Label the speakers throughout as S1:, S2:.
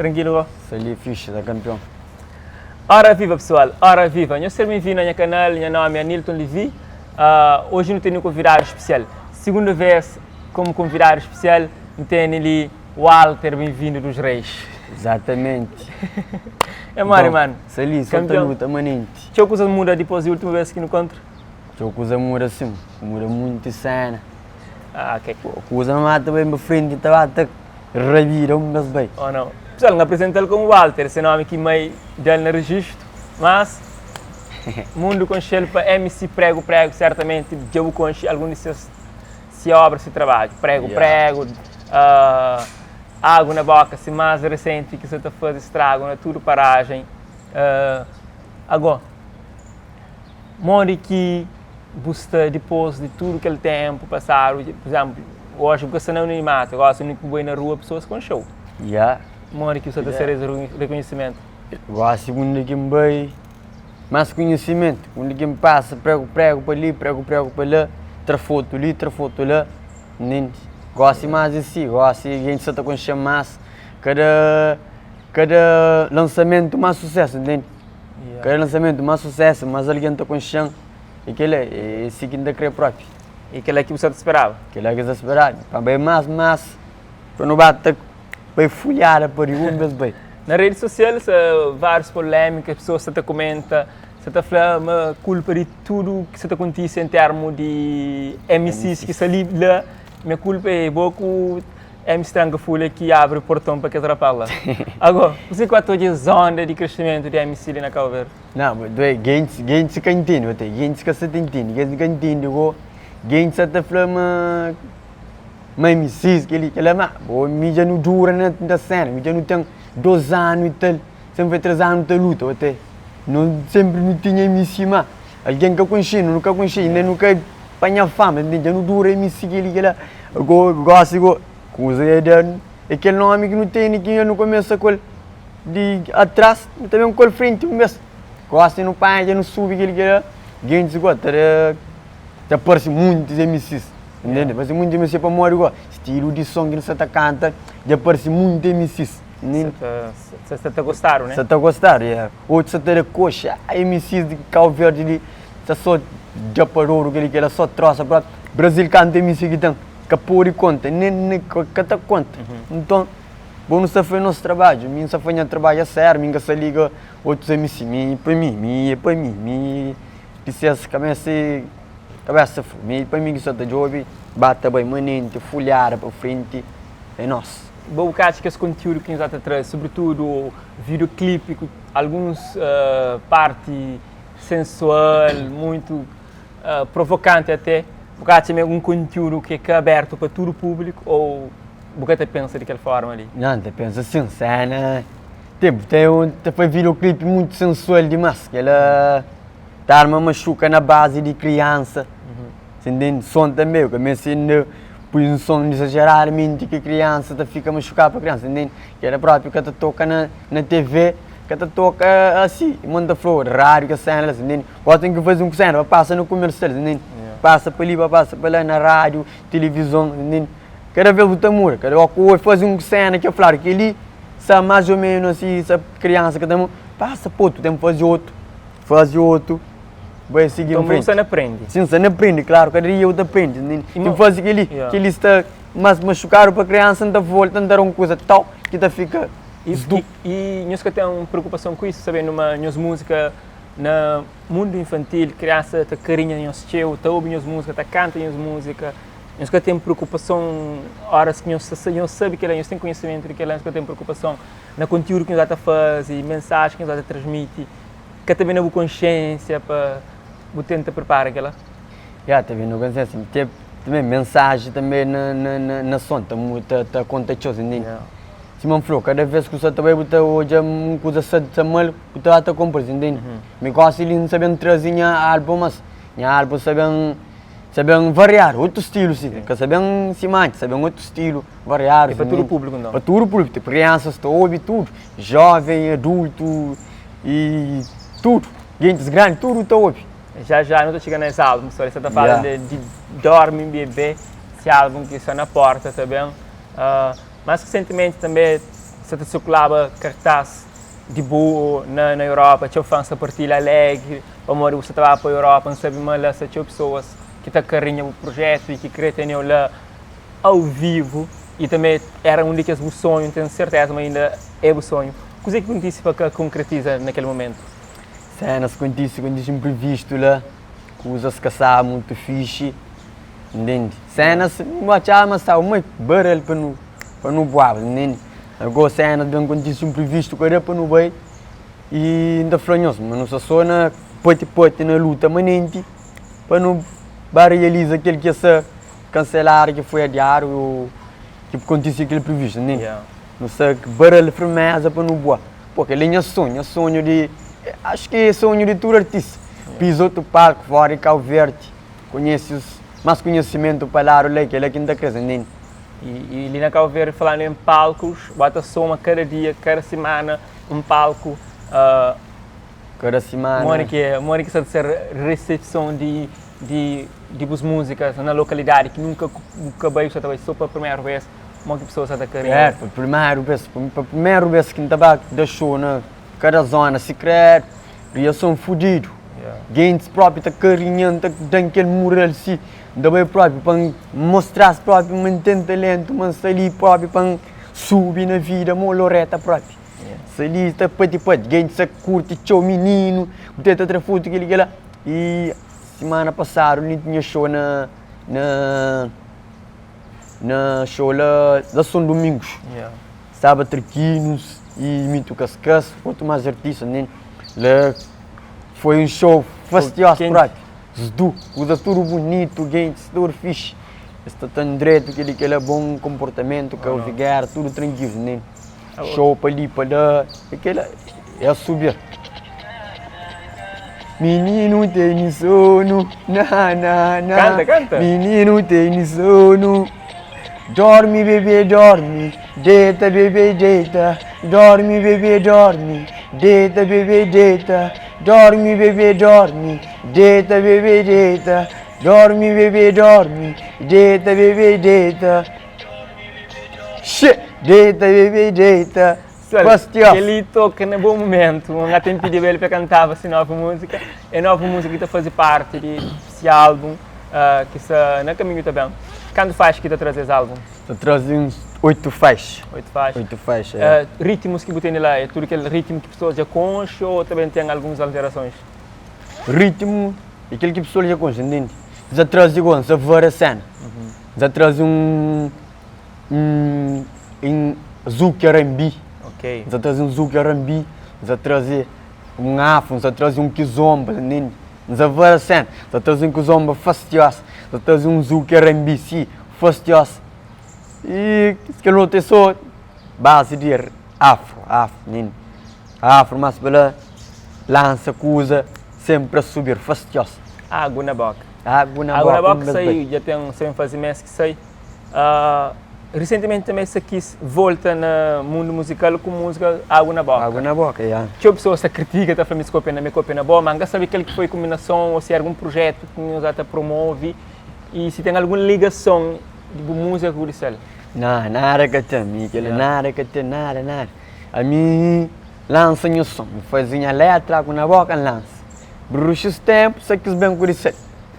S1: Tranquilo?
S2: Sali fixe da campeão.
S1: Ora viva pessoal, ora viva. Eu sou bem-vindo ao meu canal, meu nome é Nilton Levi. Hoje não tenho um convidado especial. Segunda vez como convidado especial, não tenho ali Walter, bem-vindo dos Reis.
S2: Exatamente.
S1: É Mário, mano.
S2: Sali, solta a luta, manente.
S1: Que coisa muda depois da última vez que nos encontro?
S2: Que coisa muda assim, muda muito cena.
S1: Ok.
S2: Coisa mata bem para frente, estava até revira mas bem.
S1: Oh não. Pessoal, não apresento ele como Walter, esse nome aqui meio dele no registro, mas mundo com ele para MC Prego, certamente eu conheço algum de seus obras de trabalho. Prego, água na boca, se mais recente que você está fazendo estrago, na tudo paragem. Agora, mori que busca depois de tudo aquele tempo passado, por exemplo, hoje você não é anonimato, agora se não boi na rua, pessoas com show. Mori que você está recebendo reconhecimento.
S2: Gosto quando que me bem, mais conhecimento, quando que me passa, prego para ali, prego para lá, trafoto ali, trafoto lá, gosto mais assim, gosto de gente só está com mais, cada lançamento mais sucesso, entende? Cada lançamento mais sucesso, mas alguém está com chão, e aquele é esse que ainda cria próprio.
S1: E aquele é que você esperava?
S2: Aquele é que você esperava, para bem mais, quando bate, para folhar por aí, bem.
S1: Na rede social, várias polêmicas, pessoas que comentam, você está falando culpa de tudo que está acontecendo em termos de MCs que ali lá. Minha culpa é pouco MC Tranca Folha que abre o portão para que atrapalha. Agora, você qual é a zona de crescimento de MC ali na Cabo Verde?
S2: Não, mas gente que entende, gente que se entende, gente que entende, gente que está falando mas MCs que ele é mais, me já não dura na cena, me já não tem 2 anos e tal, sempre 3 anos de luta, até. Não, sempre não tinha MC mais. Alguém que eu conheci, nunca conheci, ainda nunca apanha fama, já não dura MC que ele é. Eu gosto de coisa aquele nome que não tem ninguém no começo de atrás, também com a frente mesmo. Gosto de não pai, já não sube que ele é. Gente gosta, já parece muitos MCs. Entende? Parece muito MC para morrer igual. Estilo de som que você está cantando, já parece muito MCs.
S1: Você está gostando, né?
S2: Você está gostando, é. Outros você está coxa, MCs de Cabo Verde ali, você só já parou, que ele só troça para Brasil canta MC que tem, que pôr e conta, nem que tá conta. Então, bom, você faz nosso trabalho, mim só faz trabalho sério, mim se liga outros MC, mim, para mim, licença, cabeça, para mim que só está job, bata bem, manente, folhar para frente, é nosso.
S1: Boa que esse conteúdo que nos traz, sobretudo o videoclipe, alguns parte sensual, muito provocante até. Você tem algum conteúdo que é aberto para todo o público ou você pensa daquela forma ali?
S2: Não, eu penso assim, cena. Tem videoclipe muito sensual demais, que ela está uma machuca na base de criança, entende? Som também, que me ensina. Pois um som exageradamente que a criança fica machucada para a criança, entende? Que era próprio que te toca na TV, que te toca assim, manda flor, rádio, que cena, entende? Ou tem que fazer um cena, passa no comercial, entende? Passa para ali, passa para lá na rádio, televisão, entende? Cada vez o tamor, cada vez faz um cena que é claro que ele sabe mais ou menos assim, essa criança que estamos, passa para outro, tem que fazer outro. Vai seguir
S1: então
S2: em frente.
S1: Você não aprende?
S2: Sim, você não aprende, claro, cada dia eu aprende. Tipo faz que ele está mais machucado para a criança, não volta a dar uma coisa tal que fica.
S1: E nós que temos preocupação com isso, sabe, numa música no mundo infantil, criança está carinha nos teu, está ouvindo as músicas, está cantando as músicas. Nós que temos preocupação, horas que nós sabe que nós temos conhecimento de que nós temos preocupação no conteúdo que nós está fazendo, mensagem que nós transmite, que também não consciência para você tenta preparar aquela?
S2: Também não consciência, tem também mensagem também na som, está contagioso, entende? Se não falou, cada vez que você também botar hoje uma coisa de mal, você está comprando, entende? Me gosto de saber trazer álbum, mas álbum sabem variar, outro estilo, sim, que sabem semante, sabem outro estilo, variar.
S1: E para todo o público, não?
S2: Para todo o público, tipo, crianças, ouve tudo, jovem, adulto e tudo, gente grande, tudo está ouve.
S1: Já não estou chegando nesse álbum, você está falando de Dorme Bebê, esse álbum que está na porta também. Mas recentemente também você te circulava cartaz de boa na Europa, tinha fãs a partilha alegre, para morrer você estava para a Europa, não sabe mais se tinha pessoas que está carinha o projeto e que queriam lá ao vivo e também era um daqueles sonhos, tenho certeza, mas ainda é o sonho. O que é que acontece para que concretiza naquele momento?
S2: Cenas acontecem imprevisto lá, coisas que são muito fixe, entende? Cenas, não achava, mas está muito barulho para não boar, entende? Agora cenas bem acontecem imprevisto, que era para não ver e ainda franhoso, mas não se só na pote na luta manente para não realizar aquele que se cancelar, que foi adiado, ou que aconteceu aquele previsto, entende? Não sei que barulho firmeza para não boar, porque ele é sonho de, acho que é sonho de todo artista. Pisou do palco, fora em Cabo Verde, conhece mais conhecimento para lá, que ele é quem está crescendo.
S1: E ali na Cabo Verde, falando em palcos, bota soma cada dia, cada semana, um palco.
S2: Cada semana.
S1: Mônica está a ser recepção de músicas na localidade, que nunca veio, só para a primeira vez, muitas pessoas está a querer.
S2: É, para a primeira vez que estava deixou na cada zona secreta, eles são fodidos. Gente próprio está carinhando, está aquele mural assim. Também próprio para mostrar próprio, manter talento, mas ali próprio para subir na vida, moloreta próprio. Se ali está pati, gente se curte, tchau menino, o teto outra foto que ele lá. E semana passada ele tinha show na show lá da São Domingos. Sábado Trequinos e Mito Cascas, outro mais artista, né? Lá foi um show fastioso próprio. Usa tudo bonito, gente, tudo fixe. Está tão direito que ele é bom comportamento, que é o vigar, tudo tranquilo, né? Show para ali, para lá, aquela é a subir. Menino tem sono,
S1: Canta.
S2: Menino tem sono, dorme bebê, dorme, deita bebê, deita, dorme bebê, dorme, deita bebê, deita. Dorme bebê, dorme, deita bebê, deita, dorme bebê, dorme, deita bebê, deita, deita bebê, deita.
S1: Ele toca no bom momento, não tem pedido ele para cantar essa nova música, é nova música que está fazendo parte desse álbum, que está no caminho também. Quando faz que está trazendo esse álbum?
S2: Está trazendo uns 8 faixas.
S1: 8 faixas. Ritmos que você tem lá, é tudo aquele ritmo que as pessoas já conhecem ou também tem algumas alterações?
S2: Ritmo, aquele que as pessoas já conhecem, entende? Já traz igual, já várias cenas. Já traz zouk R&B.
S1: Ok.
S2: Já traz zouk R&B, já traz afro, já traz kizomba, entende? Já várias cenas. Já traz kizomba fastioso, já traz zouk R&B, sim, fastioso. E que não tem só base de afro, né? Afro, mas pela lança coisa sempre a subir, fastioso.
S1: Água na boca.
S2: Água na boca
S1: saiu, já tem um faz mês que sai. Recentemente também se quis volta no mundo musical com música Água na Boca.
S2: Água na boca, já.
S1: Tinha pessoas que criticam, está falando minha cópia na boa, mas sabe que foi combinação ou se é algum projeto que nos até promove e se tem alguma ligação de música com isso?
S2: Não, nada que tem, Miquel, nada que tem, nada. A mim lança o som, fazia a letra, água na boca, lança. Bruxos tempo, se quis bem com isso.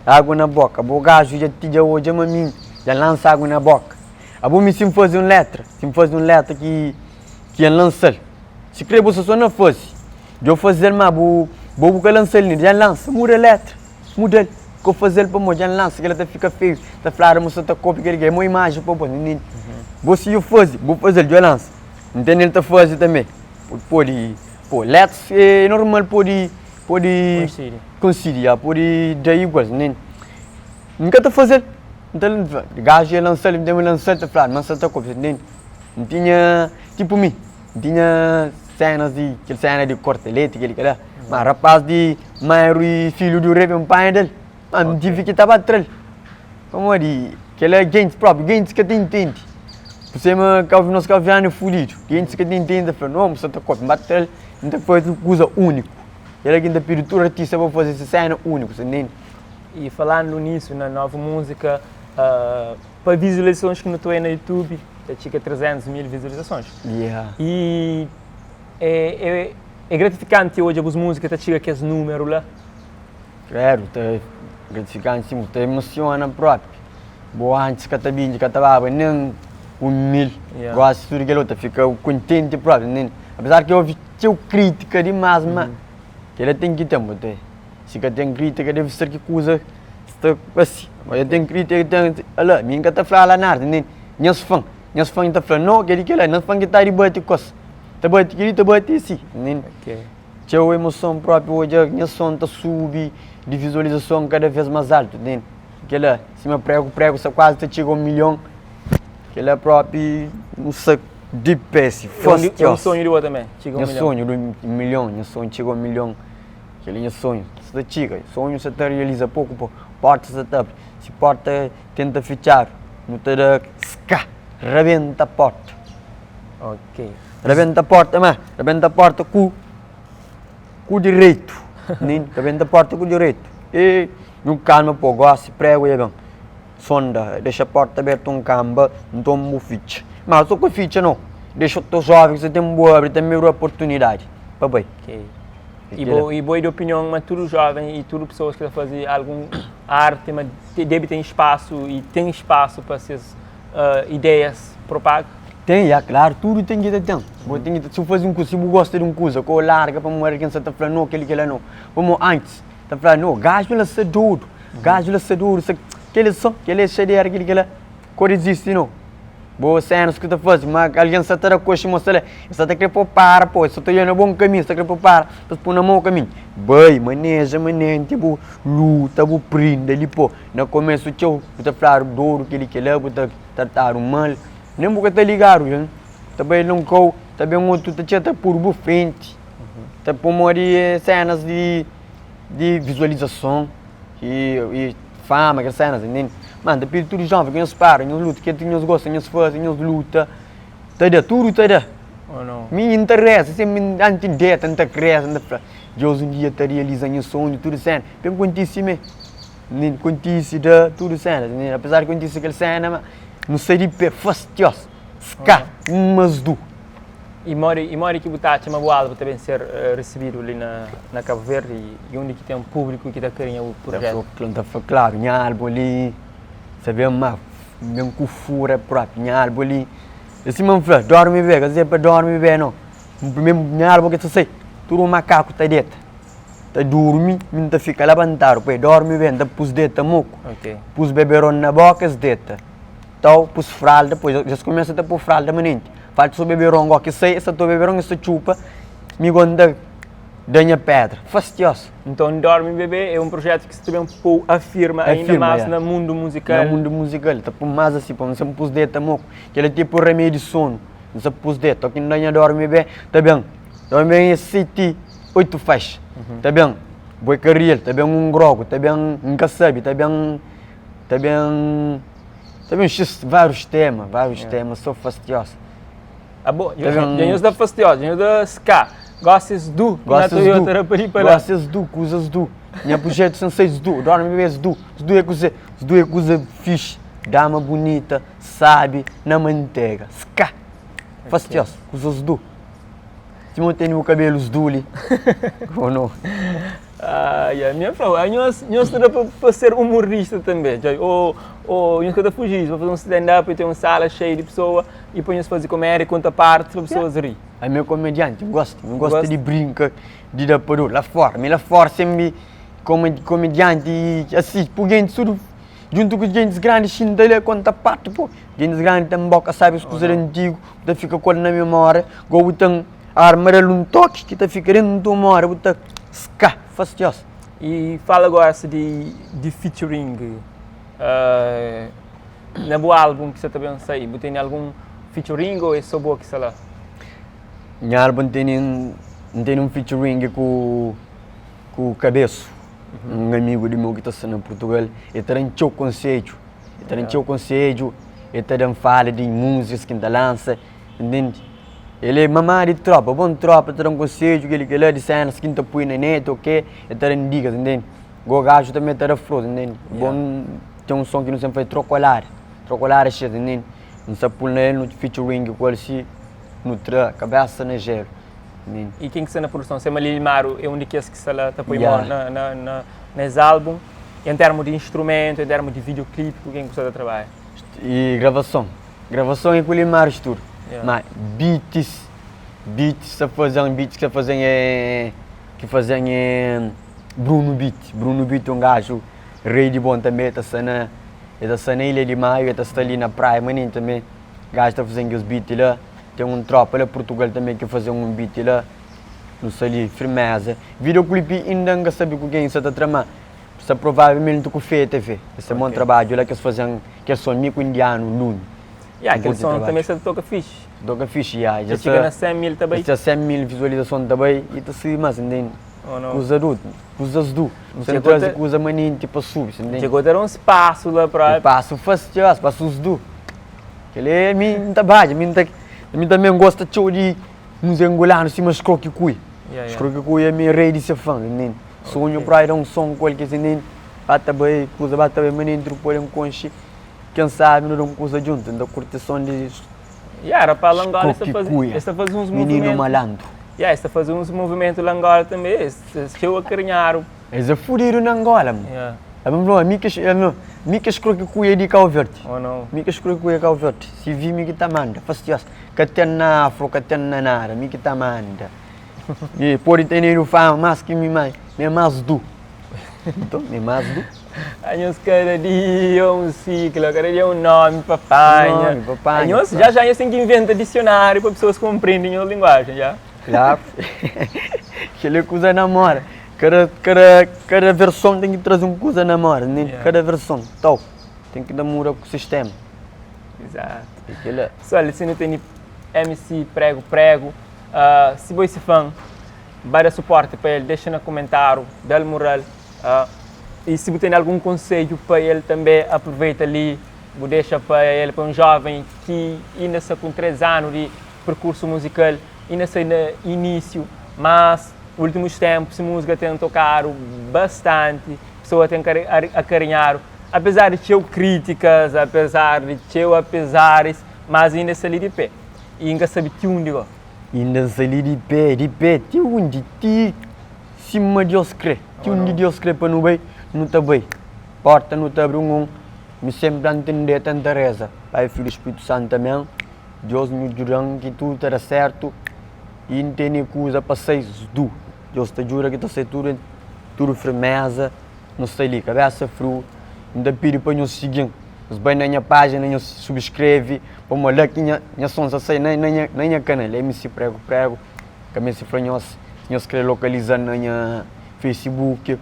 S2: Água na boca, o gajo já tinha hoje a mim, já lança água na boca. A bom me sim fazer uma letra que ia lançar. Se querer você só não fosse, eu fazer mas vou lançar ele, já lança, muda a letra, muda. Que fazer para mim, já lança, que ela fica feio, está falando, moça, está cópia, que ele quer uma imagem para você. Você eu fazer, vou fazer, já lança. Entende? Ele está fazendo também. Pode, letras é normal, pode conciliar, pode dar igual, né? Nunca está fazendo. Então, gajo ia lançar, ele deu lançar, está falando, mas está cópia, né? Não tinha, tipo mim, não tinha cenas de cortelete, que ele quer, mas rapaz de maior e filho do rei, um pai dele. Não tive que estar atrás. Como é que ele é gente próprio, gente que te entende. Por cima, nós calvianos fudidos. Gente que te entende, fala, não, você está com bater, não faz uma coisa única. Ele é que ainda pediu todo artista para fazer essa cena única, você entende?
S1: E falando nisso, na nova música, para visualizações que não estou aí no YouTube, chega a 300 mil visualizações.
S2: Yeah.
S1: E é gratificante hoje a música tá chega aqueles números lá.
S2: Claro, é gratificante, sim, te emociona próprio. Boa, antes que tá vindo, que tava nem 1.000.
S1: Yeah.
S2: Gosto de tudo que ele fica contente próprio. Nem. Apesar que eu ouvi crítica demais, mas que ele tem que ter, mas se que tem crítica deve ser que coisa está assim. Mas eu tenho crítica, tem, olha, minha tá falando nada, nem minhas fãs tá falando não, que ele não fã que tá de bate coisa, tá bate que ele tá bate assim, nem. Tinha a emoção própria hoje, a minha som tá sube de visualização cada vez mais alto, nem. Que ele, se me prego, só quase tá chegou 1 milhão, que ele é próprio, não sei. De peça,
S1: é um sonho do outro também.
S2: Meu sonho de 1 milhão, meu sonho chegou a 1 milhão. Aquele é sonho. Se chega, sonho se te realiza pouco, pouco. Porta se abre. Se porta tenta fechar, não te dá ska, rebenta a porta.
S1: Ok.
S2: Rebenta a porta, mas rebenta a porta com o direito. Rebenta a porta com o direito. E não calma pouco, gosta, prego e bem. Sonda, deixa a porta aberta camba, não toma o ficha. Mas só com ficha não. Deixa o teu jovem, você tem uma boa, tem melhor oportunidade. Papai.
S1: Ok. E boa de opinião, mas tudo jovem e tudo pessoas que fazem alguma arte, mas deve ter espaço e tem espaço para essas ideias propagar?
S2: Tem, é claro, tudo tem que ter tempo. Se eu fazer um curso, se eu gosto de um curso, eu larga para mulher que está falando não, aquele que ela não. Como antes, está falando não, gajo ela se duro, que ele só, que ele é cheio de aquele que ela existe não. Boa cenas que tu faz, mas alguém está a coxa mostra, está a querer poupar, pô, só está indo bom caminho, está a querer poupar, está pôr na mão o caminho. Bem, maneja, tipo, luta, vou prender ali, pô. No começo, tchau, está falar duro, aquele que ele está tratar o mal, nem porque está ligado, já. Também não cou, também um outro está por frente, está por morrer cenas de visualização e fama, que cenas, entende? Mano, depois tudo jovem, que eles param, eles lutam, que eles gostam, eles fazem, eles lutam. Tudo.
S1: Ou não?
S2: Me interessa, se me antes tanta cresce, Deus um dia te realiza o sonho, tudo certo. Pelo contíssimo, nem contíssimo, tudo certo. Apesar de contíssimo aquele cena, mas não sei de pé, fastioso. Ska, mas do.
S1: E mora que botar uma boa alva também ser recebido ali na Cabo Verde e onde que tem um público que dá carinho ao projeto.
S2: Claro, minha álbum ali, sabe, mesmo com fura própria, minha álbum ali. Esse mesmo fala, dorme bem, quer dizer, para dormir bem, não. Mesmo minha álbum que tu sei, tudo macaco está dentro. Está dorme, não fica levantado, para dorme bem, está pus dentro moco.
S1: Ok.
S2: Pus beberon na boca, dentro. Então, pus fralda, depois já começa a pôr fralda manente. Falta só beberon, que sei, essa tua beberon, essa chupa, me gonda danha pedra, fastioso.
S1: Então, Dorme Bebê é um projeto que se também afirma ainda mais no mundo musical.
S2: No mundo musical, tá por mais assim, para não se pôr dentro moco, que ele tipo remédio de sono, não se pôr dentro, aqui não danha Dorme Bebê, tá bem, também é 7, 8 faixas, tá bem, boi carriel, tá bem um grogo, tá bem um caçabe, tá bem vários temas, só fastioso.
S1: Ah, bom, já da fastiosa, já da ska. Gostas do?
S2: Gostas do, coisas do. Minha projeto são 6 do, dorme bebês do. Os do é coisa fixe, dama bonita, sabe, na manteiga. Ska, fastioso, coisas do. Se não tem o cabelo do ali, ou não?
S1: Minha flor, nós estamos para ser humorista também. Ou nós queremos fugir, para fazer um stand-up e ter uma sala cheia de pessoas e depois nós fazer comédia, conta parte para as pessoas rir.
S2: É meu comediante, eu gosto de brincar, de dar por lá fora sempre comediante, assim, por gente tudo, junto com gente grande, xinda conta parte, pô. Gente grande tem boca, sabe, as coisas antigas, então fica com na memória, go tem armar um toque, que fica dentro da memória, botar ska, fastioso.
S1: E fala agora de featuring, no meu álbum que você também saiu, tem algum featuring ou é só boa que está lá?
S2: Meu álbum tem um featuring com o Cabeço, um amigo de meu que está em Portugal. Ele está em seu conceito, ele está fala de músicas que ele lança, entende? Ele é mamãe de tropa, bom tropa, está em conceito, que ele é de cenas que está põe na net, ok? Ele está em dicas, entende? O gajo também está flor, entende? Bom, tem um som que não sempre foi trocolar, entende? não se pula no featuring qual se nutra cabeça na gelo.
S1: E quem que está na produção? Se é Malili Maro, é um daqueles que está lá nos álbuns. Em termos de instrumento, em termos de videoclipe, com quem gosta de trabalhar?
S2: E gravação. Gravação é com o Limar Tour. Mas beats que fazem é Bruno Beat. Bruno Beat é um gajo rei de bom também, está na Ilha de Maio, está ali na praia, maninho também. O gajo está fazendo os beats lá. Tem um tropa lá Portugal também que faz um beat lá. Não sei ali, firmeza. Videoclipe ainda não sabe com quem está a tramar. Isso provavelmente com o FETV. Esse é um bom trabalho lá que eles fazem, que é som mico indiano, Nuno.
S1: Aquele som também se toca fixe.
S2: Toca fixe,
S1: já chega na 100 mil também.
S2: Já 100 mil visualizações também e está se mais entende. Usa tudo, usa as duas. Você traz que usa maninho tipo sub, entende?
S1: Chegou a dar um espaço lá para.
S2: Espaço fácil, espaço os dois. Ele é mim tá bad, mim também gosta de música angolana, se mas croque cui. Croque cui é meu rei de ser fã, entende? Sonho para ir a um som qualquer entende? Bata bem, coisa bata bem, maninho trupor um conche. Quem sabe não dão coisa junto, ainda curtição de.
S1: Era para Langola está fazendo uns movimentos.
S2: Menino malandro.
S1: Está fazendo uns movimentos lá Angola também. Chegou a carinhar.
S2: Eles a furir na Angola. Micas croque cuia de Cabo Verde.
S1: Oh não.
S2: Micas croque cuia de Cabo Verde. Se vi me que tá manda, fastias. Catena afro, catena nara, me que tá manda. E pode ter nem o fã, mas que me mais do. Então, me mais do.
S1: Anhos cada dia um ciclo, cada dia um nome, papai. Anhos já tem que inventar dicionário para pessoas compreendem a linguagem, já.
S2: Claro. Aquele coisa namora. Cada versão tem que trazer uma coisa namora, né? Cada versão, tal. Tem que namorar com o sistema.
S1: Exato.
S2: Aquele.
S1: Só se não tem MC prego. Se você é fã, vai dar suporte para ele, deixa no comentário, dá-lhe moral. E se você tem algum conselho para ele também, aproveita ali, vou deixar para ele, para um jovem que ainda está com 3 anos de percurso musical, ainda está no início, mas nos últimos tempos a música tem tocado bastante, a pessoa tem acarinhado, apesar de ter críticas, apesar de ter apesares, mas ainda está ali de pé. E ainda sabe que digo.
S2: Ainda está ali de pé, tem onde ti, cima de Deus crê, tem onde Deus crê para não bem. Não está bem. Porta não está abrindo. Me sempre entender tanta reza. Pai, Filho e Espírito Santo também. Deus me jura que tudo estará certo. E não tem coisa para ser do. Deus te jura que está ser tudo firmeza. Não sei ali, cabeça frio. Ainda pedi para nós seguir. Os bem na minha página, nós subscreve. Para olhar que minha sonsa sai na minha canal. MC Prego. Que me se foi nós querer localizar na minha Facebook.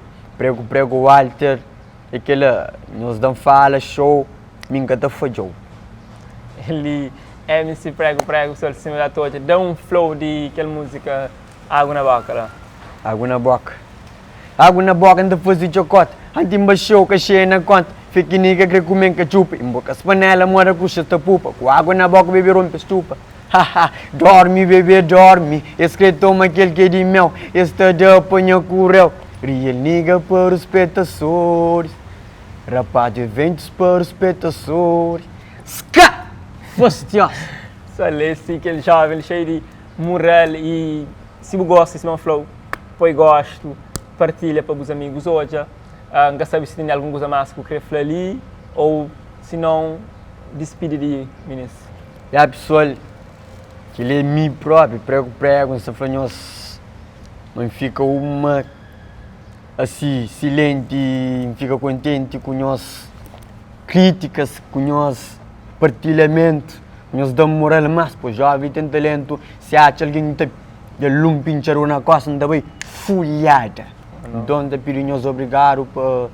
S2: Prego Walter, aquele nós damos fala, show, minha tá fodeu.
S1: Ele MC Prego, só de cima da tocha, dá um flow de aquela música Água na Boca lá.
S2: Água na boca, ainda depois de chocolate, antes embaixou que cheia na conta, fica niga que comem que chupa, em boca as panelas mora com chata pupa, com água na boca bebê rompe estupa. Haha, dorme bebê, dorme, esse que toma aquele que é de mel, esse tá de apanha correu. Real nigga para os espectadores, rapaz de eventos para os espectadores. Ska! Fastias!
S1: Só esse aquele jovem cheio de moral e se você gosta desse meu flow, põe gosto, partilha para os amigos hoje. Não sabe se tem alguma coisa mais que eu queria falar ali ou se não, despede de ministro.
S2: E pessoal, que ele é mim próprio, prego, essa fanhos, não fica uma assim, silente, fica contente com as críticas, com os partilhamento, com os damos moral mais, pois jovem tem talento, se acha alguém que de lumpim charu na costa, não bem folhada. Então, te pedimos obrigado para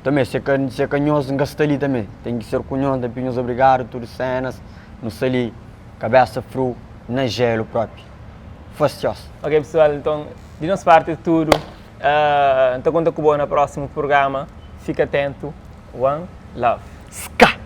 S2: também, se que nós gastamos ali também, tem que ser com nós, te pedimos obrigado, tudo cenas, não sei ali, cabeça frio, na gelo próprio. Facioso.
S1: Ok pessoal, então, de nossa parte é tudo. Então conta com o no próximo programa. Fica atento. One Love.
S2: Ska!